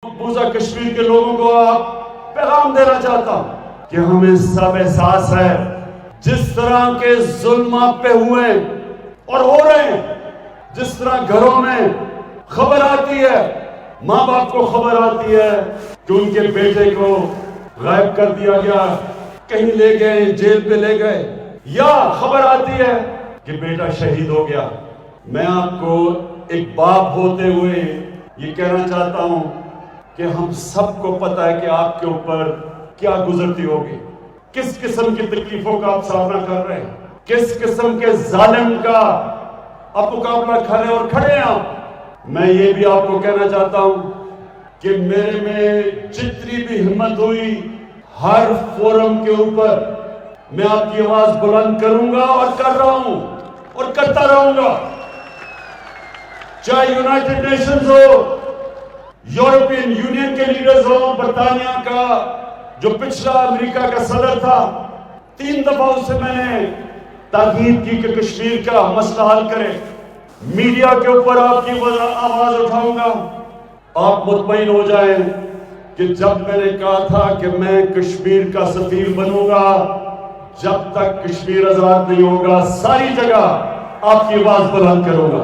مقبوضہ کشمیر کے لوگوں کو آپ پیغام دینا چاہتا ہوں کہ ہمیں سب احساس ہے جس طرح کے ظلم آپ پہ ہوئے اور ہو رہے ہیں، جس طرح گھروں میں خبر آتی ہے، ماں باپ کو خبر آتی ہے کہ ان کے بیٹے کو غائب کر دیا گیا، کہیں لے گئے، جیل پہ لے گئے، یا خبر آتی ہے کہ بیٹا شہید ہو گیا۔ میں آپ کو ایک باپ ہوتے ہوئے یہ کہنا چاہتا ہوں کہ ہم سب کو پتہ ہے کہ آپ کے اوپر کیا گزرتی ہوگی، کس قسم کی تکلیفوں کا آپ سامنا کر رہے ہیں، کس قسم کے ظالم کا آپ مقابلہ کر رہے ہیں اور کھڑے ہیں آپ۔ میں یہ بھی آپ کو کہنا چاہتا ہوں کہ میرے میں جتنی بھی ہمت ہوئی ہر فورم کے اوپر میں آپ کی آواز بلند کروں گا اور کر رہا ہوں اور کرتا رہوں گا، چاہے یونائٹڈ نیشنز ہو، یورپین یونین کے لیڈرز ہوں، برطانیہ کا جو پچھلا امریکہ کا صدر تھا، 3 دفعہ اس سے میں نے تاکید کی کہ کشمیر کا مسئلہ حل کرے۔ میڈیا کے اوپر آپ کی آواز اٹھاؤں گا۔ آپ مطمئن ہو جائیں کہ جب میں نے کہا تھا کہ میں کشمیر کا سفیر بنوں گا، جب تک کشمیر آزاد نہیں ہوگا، ساری جگہ آپ کی آواز بلند کروں گا۔